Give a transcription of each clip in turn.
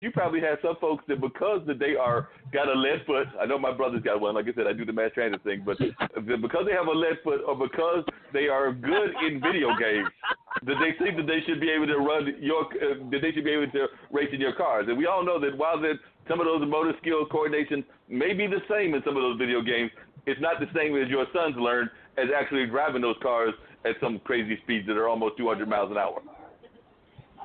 you probably have some folks that because that they are got a lead foot. I know my brother's got one. Like I said, I do the mass transit thing, but because they have a lead foot or because they are good in video games, that they think that they should be able to that they should be able to race in your cars. And we all know that while that some of those motor skill coordination may be the same in some of those video games, it's not the same as your sons learned as actually driving those cars at some crazy speeds that are almost 200 miles an hour.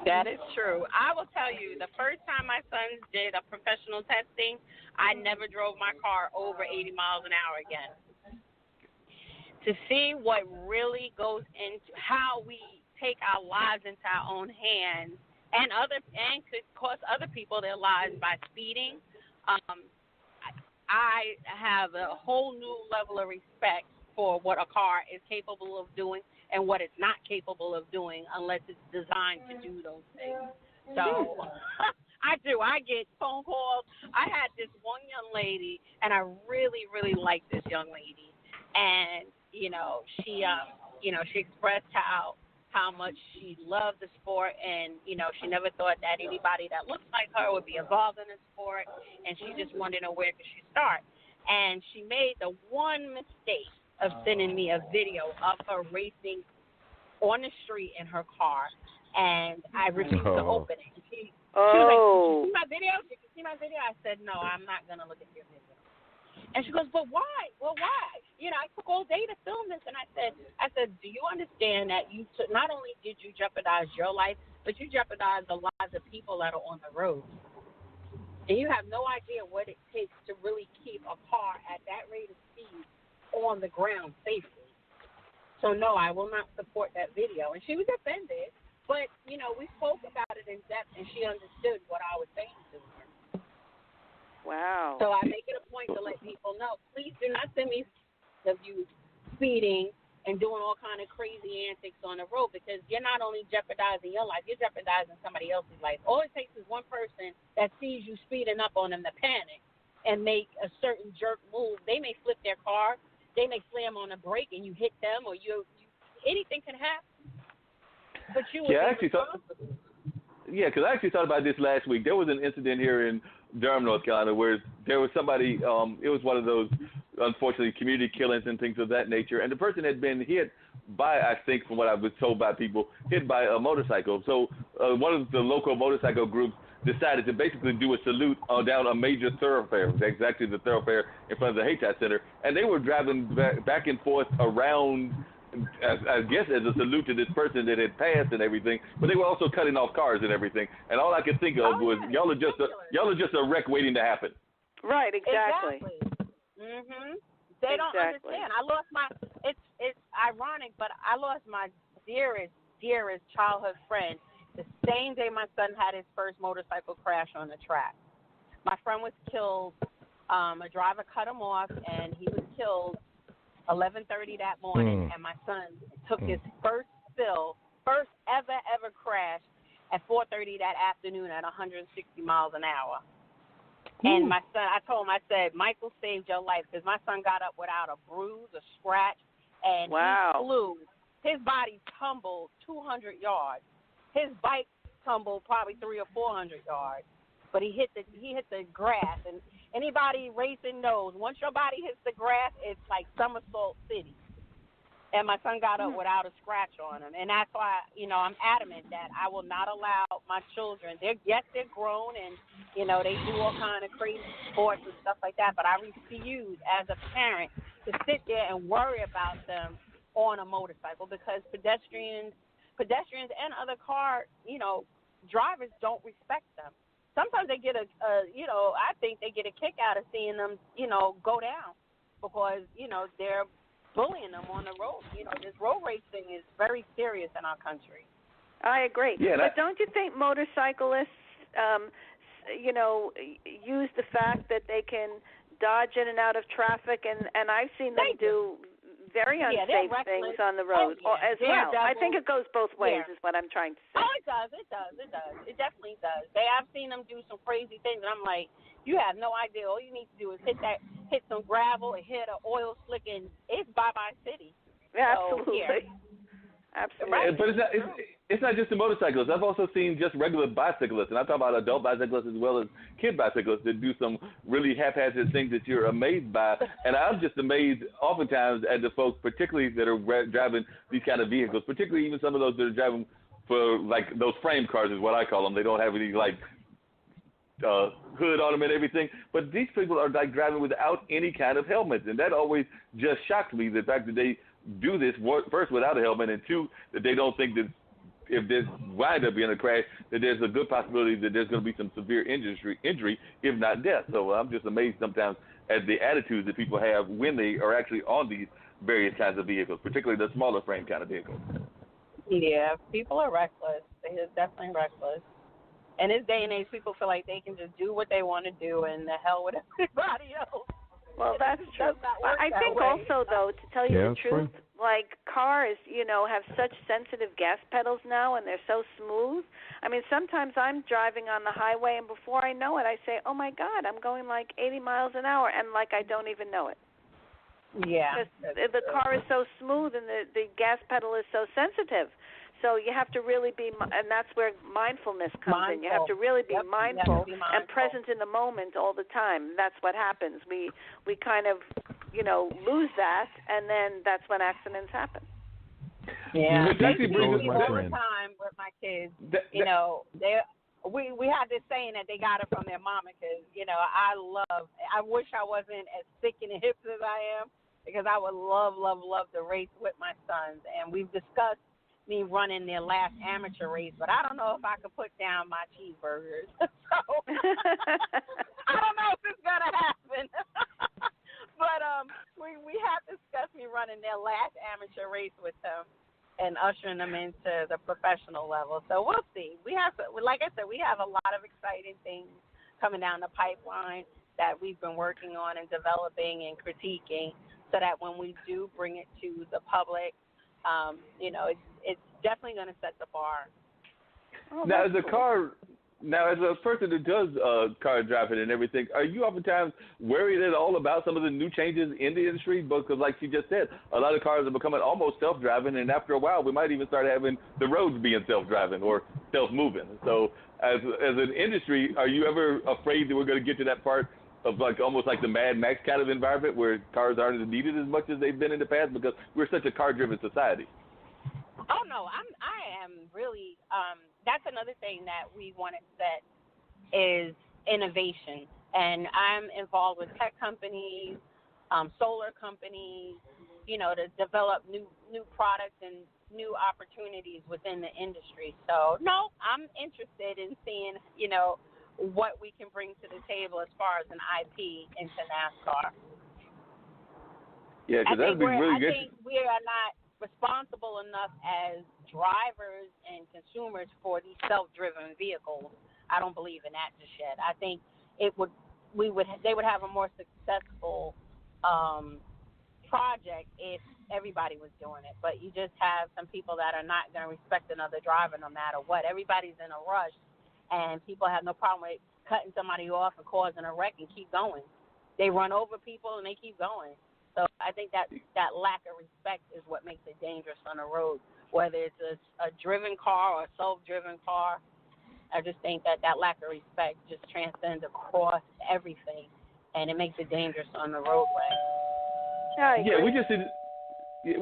That is true. I will tell you, the first time my sons did a professional testing, I never drove my car over 80 miles an hour again. To see what really goes into how we take our lives into our own hands and could cost other people their lives by speeding, I have a whole new level of respect for what a car is capable of doing and what it's not capable of doing unless it's designed to do those things. So I do. I get phone calls. I had this one young lady, and I really, really like this young lady. And, she expressed how much she loved the sport, and, she never thought that anybody that looks like her would be involved in the sport, and she just wanted to know where could she start. And she made the one mistake of sending me a video of her racing on the street in her car, and I refused to open it. She was like, "Did you see my video? Did you see my video?" I said, "No, I'm not going to look at your video." And she goes, "But why? Well, why? I took all day to film this." And I said, "Do you understand that not only did you jeopardize your life, but you jeopardized the lives of people that are on the road? And you have no idea what it takes to really keep a car at that rate of speed on the ground safely. So, no, I will not support that video." And she was offended, but, we spoke about it in depth, and she understood what I was saying to her. Wow. So I make it a point to let people know, please do not send me of you speeding and doing all kind of crazy antics on the road, because you're not only jeopardizing your life, you're jeopardizing somebody else's life. All it takes is one person that sees you speeding up on them to panic and make a certain jerk move. They may flip their car. They may slam on a brake and you hit them, or anything can happen. But you would be responsible. Because I actually thought about this last week. There was an incident here in Durham, North Carolina, where there was somebody, it was one of those, unfortunately, community killings and things of that nature. And the person had been hit by, I think, from what I was told by people, hit by a motorcycle. So one of the local motorcycle groups decided to basically do a salute down a major thoroughfare, exactly the thoroughfare in front of the Hayti Center. And they were driving back and forth around, I guess, as a salute to this person that had passed and everything, but they were also cutting off cars and everything. And all I could think of was, y'all are just a wreck waiting to happen. Right, exactly. They don't understand. I lost it's ironic, but I lost my dearest childhood friend the same day my son had his first motorcycle crash on the track. My friend was killed. A driver cut him off, and he was killed 11:30 that morning. And my son took his first ever crash at 4:30 that afternoon at 160 miles an hour. And my son, I told him, I said, "Michael saved your life," because my son got up without a bruise, a scratch, and he flew. His body tumbled 200 yards. His bike tumbled probably 300 or 400 yards, but he hit the grass. And anybody racing knows, once your body hits the grass, it's like somersault city. And my son got up without a scratch on him, and that's why I'm adamant that I will not allow my children. They're grown, and they do all kind of crazy sports and stuff like that. But I refuse as a parent to sit there and worry about them on a motorcycle, because pedestrians and other car, drivers don't respect them. Sometimes they get I think they get a kick out of seeing them, go down, because, they're bullying them on the road. This road racing is very serious in our country. I agree. Yeah, but don't you think motorcyclists, use the fact that they can dodge in and out of traffic, and I've seen them do very unsafe things on the road as well. I think it goes both ways is what I'm trying to say. Oh, it does. It definitely does. I've seen them do some crazy things, and I'm like, you have no idea. All you need to do is hit some gravel and hit an oil slick, and it's bye-bye city. Yeah, so, absolutely. Yeah. Absolutely. Right. But it's not just the motorcyclists. I've also seen just regular bicyclists, and I talk about adult bicyclists as well as kid bicyclists that do some really haphazard things that you're amazed by. And I'm just amazed oftentimes at the folks, particularly that are driving these kind of vehicles, particularly even some of those that are driving for like those frame cars is what I call them. They don't have any like hood on them and everything, but these people are like driving without any kind of helmets, and that always just shocked me, the fact that they do this first without a helmet, and two, that they don't think that if there's wind up being a crash, that there's a good possibility that there's going to be some severe injury, if not death. So I'm just amazed sometimes at the attitudes that people have when they are actually on these various kinds of vehicles, particularly the smaller frame kind of vehicles. Yeah, people are reckless. They're definitely reckless. In this day and age, people feel like they can just do what they want to do and the hell with everybody else. Well, that's true. I think also, though, to tell you the truth, like cars, have such sensitive gas pedals now, and they're so smooth. I mean, sometimes I'm driving on the highway, and before I know it, I say, oh, my God, I'm going like 80 miles an hour, and like I don't even know it. Yeah. Because the car is so smooth, and the gas pedal is so sensitive. So you have to really be, and that's where mindfulness comes in. You have to really be mindful and present in the moment all the time. That's what happens. We kind of, lose that, and then that's when accidents happen. Yeah, they teach me all the time with my kids. We had this saying that they got it from their mama because, I wish I wasn't as thick in the hips as I am because I would love to race with my sons. And we've discussed me running their last amateur race, but I don't know if I could put down my cheeseburgers. So I don't know if it's gonna happen. But we have discussed me running their last amateur race with them and ushering them into the professional level. So we'll see. We have, like I said, we have a lot of exciting things coming down the pipeline that we've been working on and developing and critiquing, so that when we do bring it to the public, it's definitely going to set the bar. Oh, now, as a person that does car driving and everything, are you oftentimes worried at all about some of the new changes in the industry? Because, like you just said, a lot of cars are becoming almost self-driving, and after a while, we might even start having the roads being self-driving or self-moving. So, as an industry, are you ever afraid that we're going to get to that part of like almost like the Mad Max kind of environment where cars aren't needed as much as they've been in the past because we're such a car-driven society? Oh no, I am really. That's another thing that we want to set is innovation, and I'm involved with tech companies, solar companies, to develop new products and new opportunities within the industry. So no, I'm interested in seeing what we can bring to the table as far as an IP into NASCAR. Yeah, because that'd be really good. I think we are not responsible enough as drivers and consumers for these self-driven vehicles. I don't believe in that just yet. I think they would have a more successful project if everybody was doing it. But you just have some people that are not going to respect another driver no matter what. Everybody's in a rush, and people have no problem with cutting somebody off and causing a wreck and keep going. They run over people and they keep going. So I think that lack of respect is what makes it dangerous on the road, whether it's a driven car or a self-driven car. I just think that lack of respect just transcends across everything, and it makes it dangerous on the roadway. Yeah, we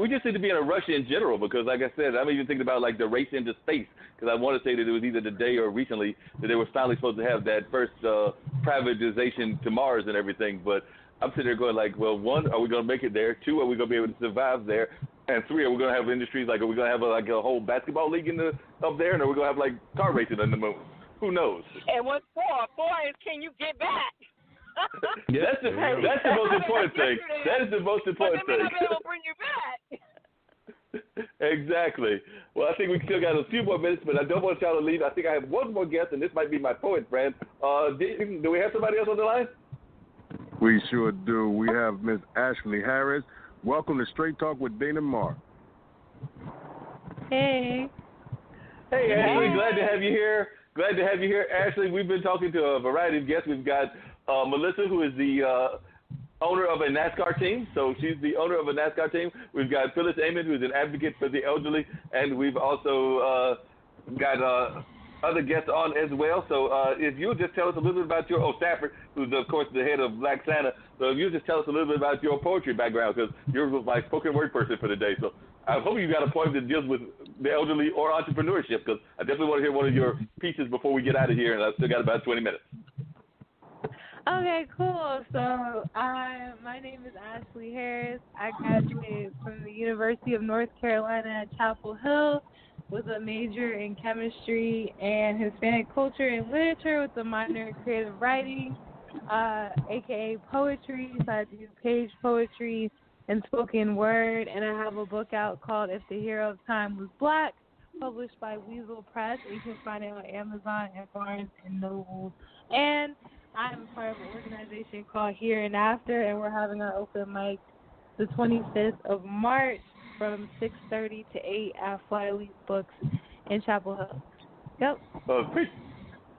just need to be in a rush in general because, like I said, I'm even thinking about like the race into space because I want to say that it was either today or recently that they were finally supposed to have that first privatization to Mars and everything, but I'm sitting there going like, well, one, are we going to make it there? Two, are we going to be able to survive there? And three, are we going to have industries like, are we going to have a whole basketball league up there? And are we going to have like car racing on the moon? Who knows? And what's four? Four is, can you get back? Yeah, that's the most important thing. That is the most important thing. But they may not be able to bring you back. Exactly. Well, I think we still got a few more minutes, but I don't want y'all to leave. I think I have one more guest, and this might be my poet friend. Do we have somebody else on the line? We sure do. We have Miss Ashley Harris. Welcome to Straight Talk with Dana Mark. Hey. Hey, Ashley. Glad to have you here. Ashley, we've been talking to a variety of guests. We've got Melissa, who is the owner of a NASCAR team. So she's the owner of a NASCAR team. We've got Phyllis Amon, who's an advocate for the elderly. And we've also got other guests on as well. So if you'll just tell us a little bit about your Stafford, who's of course the head of Black Santa. So if you just tell us a little bit about your poetry background, because you're my spoken word person for the day. So I hope you got a poem that deals with the elderly or entrepreneurship, because I definitely want to hear one of your pieces before we get out of here, and I've still got about 20 minutes. Okay, cool. So my name is Ashley Harris. I graduated from the University of North Carolina at Chapel Hill with a major in chemistry and Hispanic culture and literature with a minor in creative writing, aka poetry. So I do page poetry and spoken word, and I have a book out called If the Hero of Time Was Black, published by Weasel Press. You can find it on Amazon and Barnes and Noble. And I'm part of an organization called Here and After, and we're having our open mic the 25th of March from 6:30 to 8 at Flyleaf Books in Chapel Hill. Yep.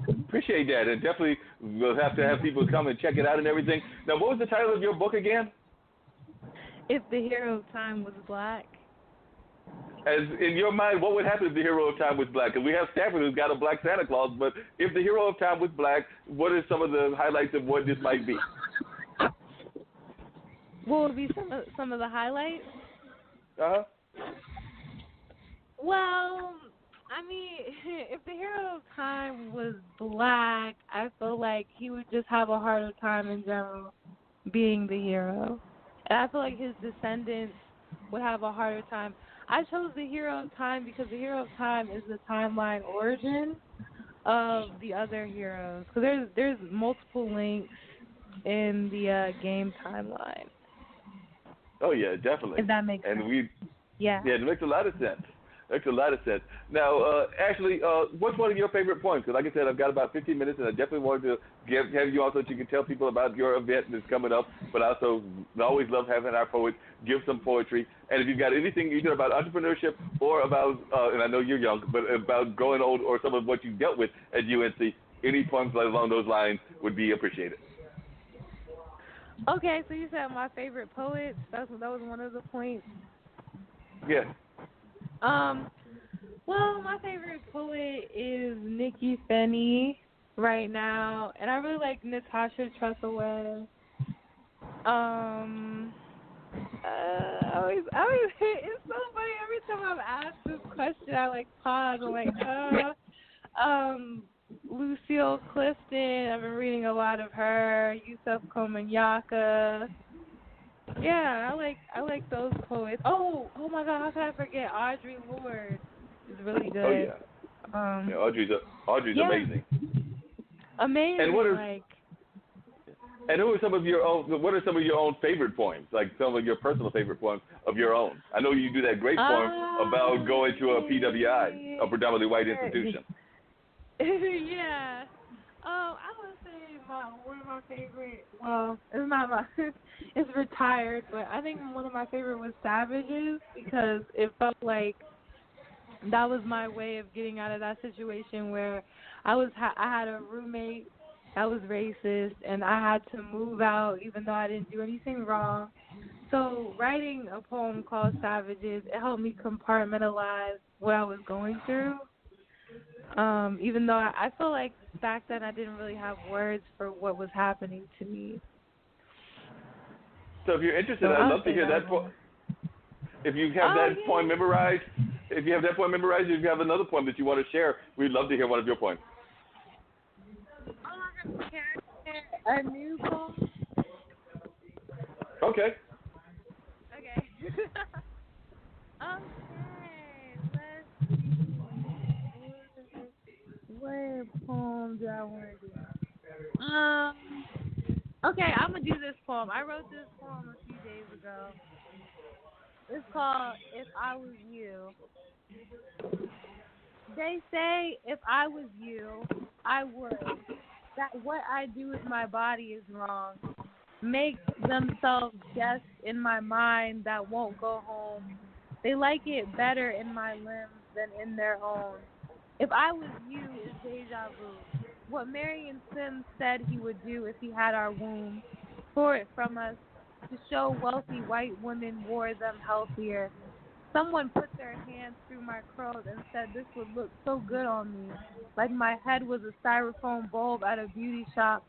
Appreciate that, and definitely we'll have to have people come and check it out and everything. Now, what was the title of your book again? If the Hero of Time Was Black. As in your mind, what would happen if the hero of time was black? Because we have Stafford who's got a black Santa Claus, but if the hero of time was black, what are some of the highlights of what this might be? What would be some of the highlights? Uh-huh. Well, I mean, if the hero of time was black, I feel like he would just have a harder time in general being the hero. And I feel like his descendants would have a harder time. I chose the hero of time because the hero of time is the timeline origin of the other heroes. Because there's multiple links in the game timeline. Oh, yeah, definitely. If that makes sense. Yeah, it makes a lot of sense. Now, Ashley, what's one of your favorite poems? Because like I said, I've got about 15 minutes, and I definitely wanted to have you on so that you can tell people about your event that's coming up. But I also always love having our poets give some poetry. And if you've got anything either about entrepreneurship or about, and I know you're young, but about growing old or some of what you dealt with at UNC, any poems along those lines would be appreciated. Okay, so you said my favorite poets. That was one of the points. Yeah. Well, my favorite poet is Nikki Finney right now, and I really like Natasha Trethewey. It's so funny every time I'm asked this question, I like pause. I'm like, Lucille Clifton. I've been reading a lot of her. Yusuf Komanyaka. Yeah, I like those poets. Oh my God, how could I forget Audre Lorde? Is really good. Oh yeah. Audrey's amazing. Amazing. And who are some of your own? What are some of your own favorite poems? Like some of your personal favorite poems of your own? I know you do that great poem about going to a PWI, a predominantly white institution. Yeah. I would say one of my favorite. Well, it's not my. It's retired, but I think one of my favorite was Savages because it felt like that was my way of getting out of that situation where I had a roommate that was racist, and I had to move out even though I didn't do anything wrong. So writing a poem called Savages, it helped me compartmentalize what I was going through. Even though I feel like back then I didn't really have words for what was happening to me. So if you're interested, I'd love to hear that poem. If you have that poem memorized, if you have another poem that you want to share, we'd love to hear one of your poems. Can I share a new poem? Okay. Okay. Let's see. What poem do I want to do? Okay, I'm going to do this poem. I wrote this poem a few days ago. It's called If I Was You. They say if I was you, I would. That what I do with my body is wrong. Make themselves guests in my mind that won't go home. They like it better in my limbs than in their own. If I was you is deja vu. What Marion Sims said he would do if he had our womb. Tore it from us to show wealthy white women wore them healthier. someone put their hands through my curls and said this would look so good on me. Like my head was a styrofoam bulb at a beauty shop